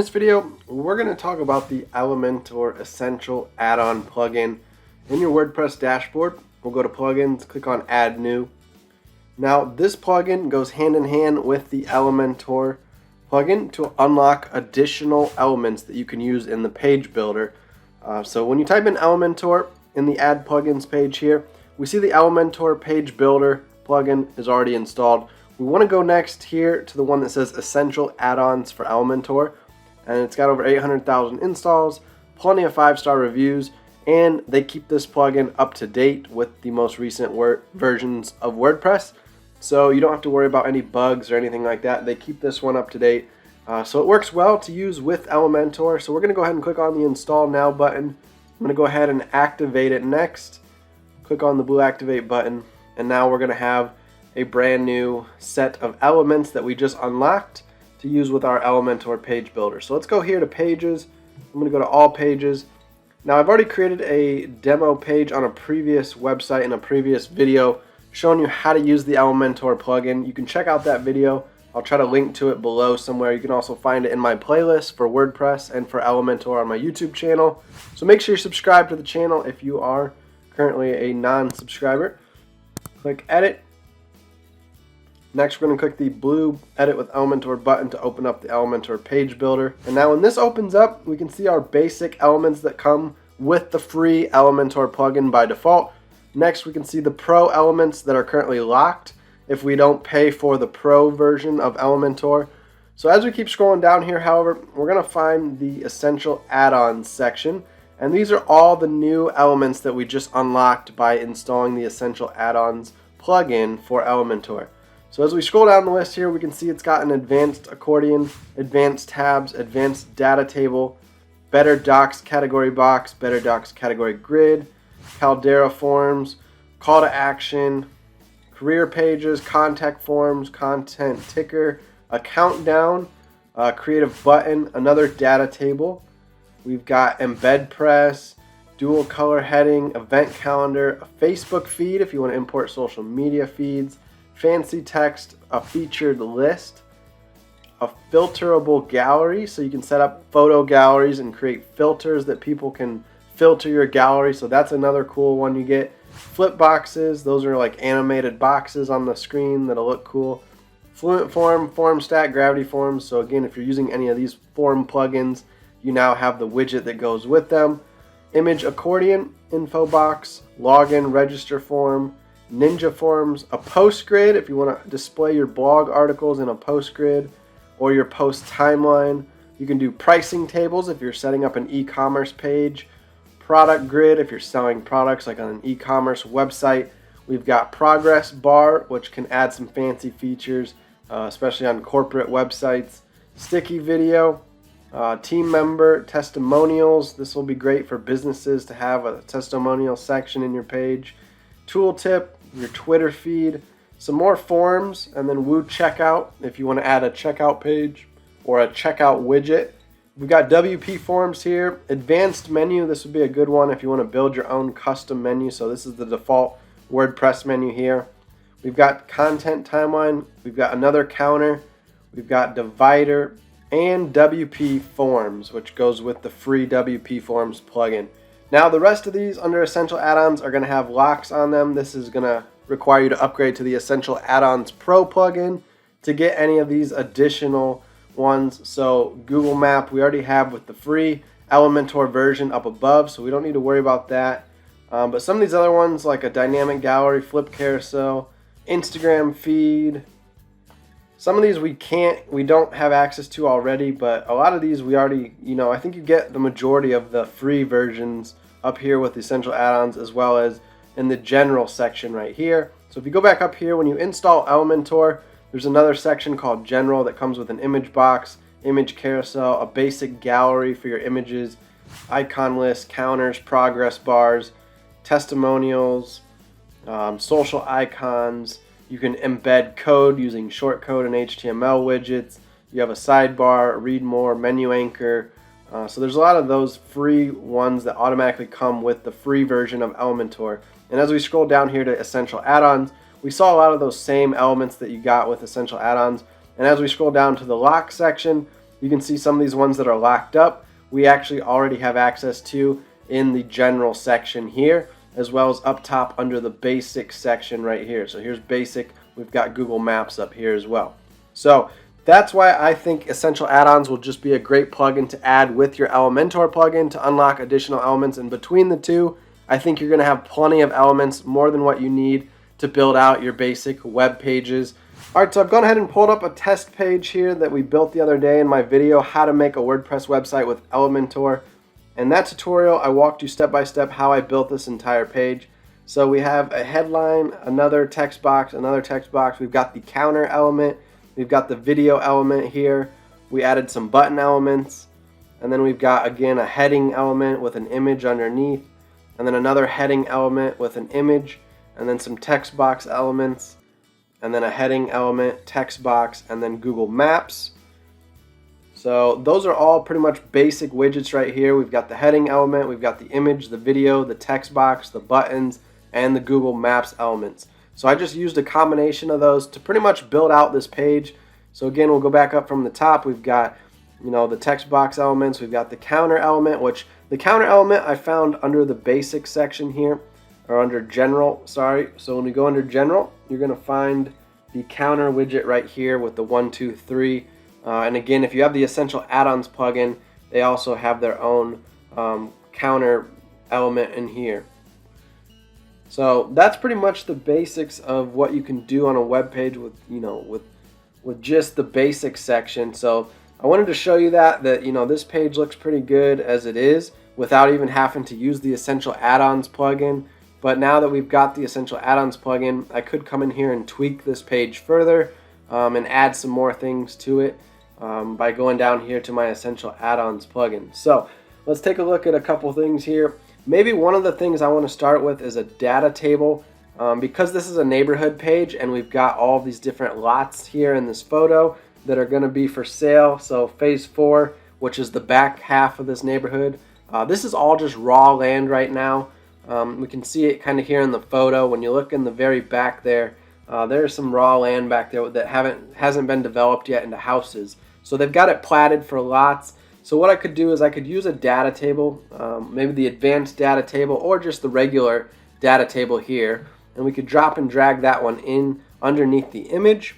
this video, we're going to talk about the Elementor Essential Add-on plugin. In your WordPress dashboard, we'll go to Plugins, click on Add New. Now, this plugin goes hand in hand with the Elementor plugin to unlock additional elements that you can use in the page builder. So when you type in Elementor in the Add Plugins page here, we see the Elementor page builder plugin is already installed. We want to go next here to the one that says Essential Add-ons for Elementor, and it's got over 800,000 installs, plenty of 5-star reviews, and they keep this plugin up to date with the most recent versions of WordPress. So you don't have to worry about any bugs or anything like that. They keep this one up to date. So it works well to use with Elementor. So we're going to go ahead and click on the Install Now button. I'm going to go ahead and activate it next. Click on the blue Activate button, and now we're going to have a brand new set of elements that we just unlocked to use with our Elementor page builder. So let's go here to Pages. I'm going to go to All Pages. Now I've already created a demo page on a previous website in a previous video showing you how to use the Elementor plugin. You can check out that video. I'll try to link to it below somewhere. You can also find it in my playlist for WordPress and for Elementor on my YouTube channel. So make sure you're subscribed to the channel if you are currently a non-subscriber. Click Edit. Next, we're going to click the blue Edit with Elementor button to open up the Elementor page builder. And now when this opens up, we can see our basic elements that come with the free Elementor plugin by default. Next, we can see the Pro elements that are currently locked if we don't pay for the Pro version of Elementor. So as we keep scrolling down here, however, we're going to find the Essential Add-ons section. And these are all the new elements that we just unlocked by installing the Essential Add-ons plugin for Elementor. So as we scroll down the list here, we can see it's got an advanced accordion, advanced tabs, advanced data table, better docs category box, better docs category grid, Caldera forms, call to action, career pages, contact forms, content ticker, a countdown, creative button, another data table. We've got embed press, dual color heading, event calendar, a Facebook feed if you want to import social media feeds, fancy text, a featured list, a filterable gallery, so you can set up photo galleries and create filters that people can filter your gallery. So that's another cool one you get. Flip boxes, those are like animated boxes on the screen that'll look cool. Fluent form, form stack, gravity forms. So again, if you're using any of these form plugins, you now have the widget that goes with them. Image accordion, info box, login, register form, Ninja forms, a post grid if you want to display your blog articles in a post grid or your post timeline. You can do pricing tables if you're setting up an e-commerce page, product grid if you're selling products like on an e-commerce website. We've got progress bar, which can add some fancy features, especially on corporate websites. Sticky video, team member testimonials. This will be great for businesses to have a testimonial section in your page. Tooltip, your Twitter feed, some more forms, and then Woo Checkout if you want to add a checkout page or a checkout widget. We've got WP forms here. Advanced menu, this would be a good one if you want to build your own custom menu. So this is the default WordPress menu here. We've got content timeline. We've got another counter. We've got divider and WP forms, which goes with the free WP forms plugin. Now the rest of these under Essential Add-ons are going to have locks on them. This is going to require you to upgrade to the Essential Add-ons Pro plugin to get any of these additional ones. So Google Map we already have with the free Elementor version up above, so we don't need to worry about that. But some of these other ones like a dynamic gallery, flip carousel, Instagram feed, some of these we don't have access to already, but a lot of these we already, I think you get the majority of the free versions up here with the Essential Add-ons as well as in the general section right here. So if you go back up here, when you install Elementor, there's another section called General that comes with an image box, image carousel, a basic gallery for your images, icon list, counters, progress bars, testimonials, social icons. You can embed code using shortcode and HTML widgets. You have a sidebar, read more, menu anchor. So there's a lot of those free ones that automatically come with the free version of Elementor. And as we scroll down here to Essential Add-ons, we saw a lot of those same elements that you got with Essential Add-ons. And as we scroll down to the lock section, You can see some of these ones that are locked up, we actually already have access to in the general section here, as well as up top under the basic section right here. So here's basic, we've got Google Maps up here as well. So that's why I think Essential Add-ons will just be a great plugin to add with your Elementor plugin to unlock additional elements. And between the two, I think you're going to have plenty of elements, more than what you need to build out your basic web pages. Alright, so I've gone ahead and pulled up a test page here that we built the other day in my video, how to make a WordPress website with Elementor. In that tutorial, I walked you step by step how I built this entire page. So we have a headline, another text box, another text box. We've got the counter element. We've got the video element here. We added some button elements. And then we've got, again, a heading element with an image underneath. And then another heading element with an image. And then some text box elements. And then a heading element, text box, and then Google Maps. So those are all pretty much basic widgets right here. We've got the heading element, we've got the image, the video, the text box, the buttons, and the Google Maps elements. So I just used a combination of those to pretty much build out this page. So again, we'll go back up from the top. We've got, the text box elements. We've got the counter element, which the counter element I found under the basic section here, or under general, sorry. So when we go under general, you're going to find the counter widget right here with the 1, 2, 3. And again, if you have the Essential Add-ons plugin, they also have their own counter element in here. So that's pretty much the basics of what you can do on a web page with, with just the basic section. So I wanted to show you that this page looks pretty good as it is without even having to use the Essential Add-ons plugin. But now that we've got the Essential Add-ons plugin, I could come in here and tweak this page further and add some more things to it by going down here to my Essential Add-ons plugin. So let's take a look at a couple things here. Maybe one of the things I want to start with is a data table. Because this is a neighborhood page and we've got all of these different lots here in this photo that are going to be for sale. So phase 4, which is the back half of this neighborhood. This is all just raw land right now. We can see it kind of here in the photo. When you look in the very back there, there's some raw land back there that hasn't been developed yet into houses. So they've got it platted for lots. So what I could do is I could use a data table, maybe the advanced data table or just the regular data table here, and we could drop and drag that one in underneath the image.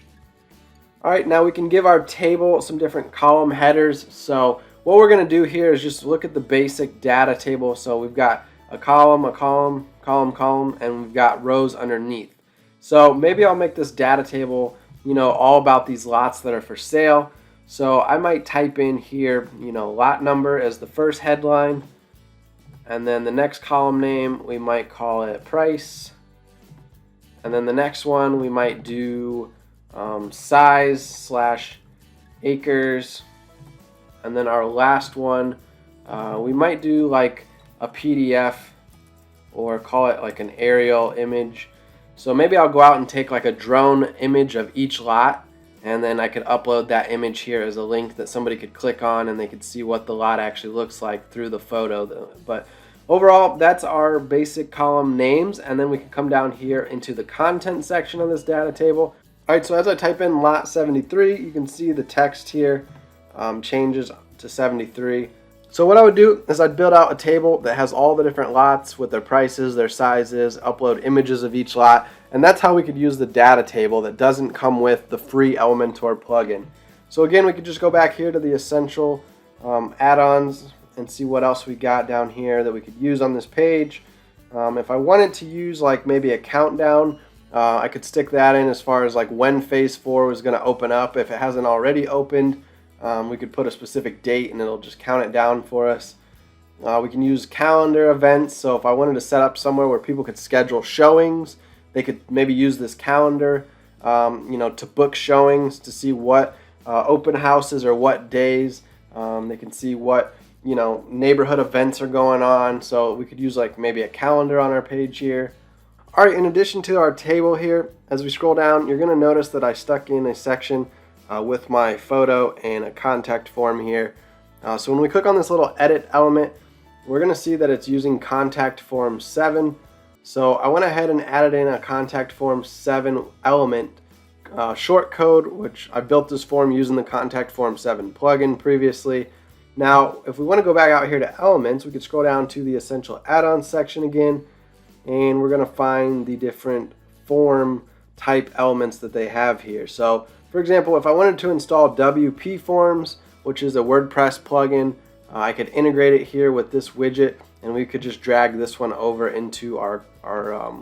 Alright, now we can give our table some different column headers. So what we're going to do here is just look at the basic data table. So we've got a column, column, and we've got rows underneath. So maybe I'll make this data table, all about these lots that are for sale. So I might type in here, lot number as the first headline, and then the next column name, we might call it price, and then the next one we might do size / acres, and then our last one we might do like a PDF or call it like an aerial image. So maybe I'll go out and take like a drone image of each lot, and then I could upload that image here as a link that somebody could click on and they could see what the lot actually looks like through the photo. But overall, that's our basic column names, and then we can come down here into the content section of this data table. Alright, so as I type in lot 73, you can see the text here changes to 73. So what I would do is I'd build out a table that has all the different lots with their prices, their sizes, upload images of each lot, and that's how we could use the data table that doesn't come with the free Elementor plugin. So again, we could just go back here to the Essential add-ons and see what else we got down here that we could use on this page. If I wanted to use like maybe a countdown, I could stick that in as far as like when phase 4 was going to open up. If it hasn't already opened, we could put a specific date and it'll just count it down for us. We can use calendar events, so if I wanted to set up somewhere where people could schedule showings, they could maybe use this calendar to book showings, to see what open houses or what days. They can see what neighborhood events are going on, so we could use like maybe a calendar on our page here. Alright, in addition to our table here, as we scroll down, you're going to notice that I stuck in a section with my photo and a contact form here. So when we click on this little edit element, we're going to see that it's using contact form 7. So I went ahead and added in a contact form 7 element short code, which I built this form using the Contact Form 7 plugin previously. Now, if we want to go back out here to Elements, we could scroll down to the Essential Add-ons section again, and we're going to find the different form type elements that they have here. So, for example, if I wanted to install WP Forms, which is a WordPress plugin, I could integrate it here with this widget, and we could just drag this one over into our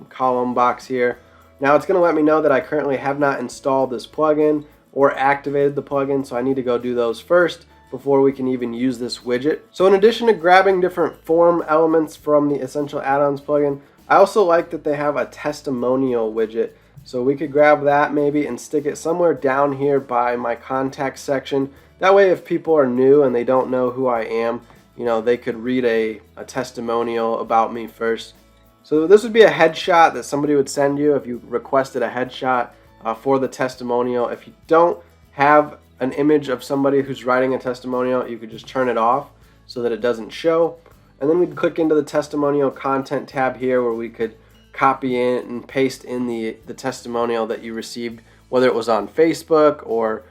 column box here. Now it's going to let me know that I currently have not installed this plugin or activated the plugin, so I need to go do those first before we can even use this widget. So in addition to grabbing different form elements from the Essential Add-ons plugin, I also like that they have a testimonial widget. So we could grab that maybe and stick it somewhere down here by my contact section. That way if people are new and they don't know who I am, you know, they could read a testimonial about me first. So this would be a headshot that somebody would send you if you requested a headshot for the testimonial. If you don't have an image of somebody who's writing a testimonial, you could just turn it off so that it doesn't show. And then we'd click into the testimonial content tab here where we could copy in and paste in the testimonial that you received, whether it was on Facebook or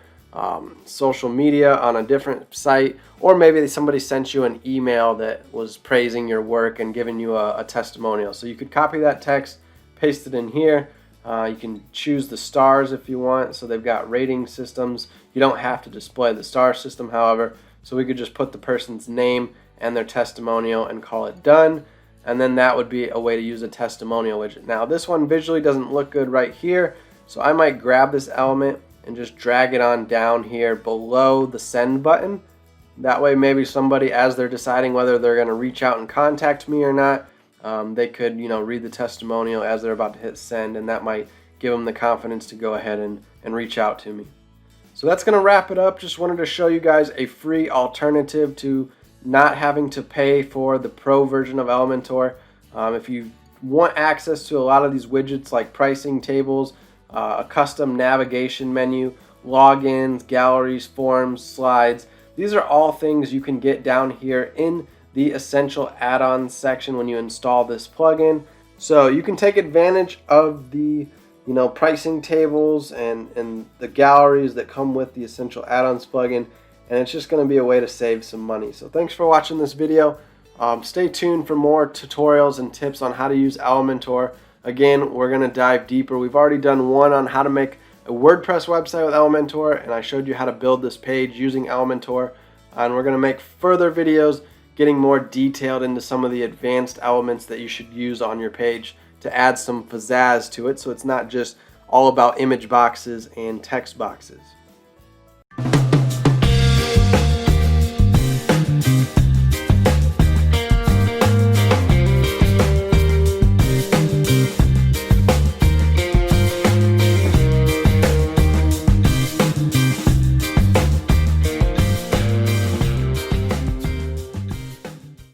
social media on a different site, or maybe somebody sent you an email that was praising your work and giving you a testimonial. So you could copy that text, paste it in here. You can choose the stars if you want, so they've got rating systems. You don't have to display the star system, however, so we could just put the person's name and their testimonial and call it done, and then that would be a way to use a testimonial widget. Now this one visually doesn't look good right here, so I might grab this element and just drag it on down here below the send button. That way maybe somebody, as they're deciding whether they're going to reach out and contact me or not, they could, you know, read the testimonial as they're about to hit send, and that might give them the confidence to go ahead and reach out to me. So that's going to wrap it up. Just wanted to show you guys a free alternative to not having to pay for the pro version of Elementor. If you want access to a lot of these widgets like pricing tables, a custom navigation menu, logins, galleries, forms, slides, these are all things you can get down here in the Essential Add-ons section when you install this plugin. So you can take advantage of the pricing tables and the galleries that come with the Essential Add-ons plugin, and it's just going to be a way to save some money. So thanks for watching this video. Stay tuned for more tutorials and tips on how to use Elementor. Again, we're going to dive deeper. We've already done one on how to make a WordPress website with Elementor, and I showed you how to build this page using Elementor. And we're going to make further videos getting more detailed into some of the advanced elements that you should use on your page to add some pizzazz to it, so it's not just all about image boxes and text boxes.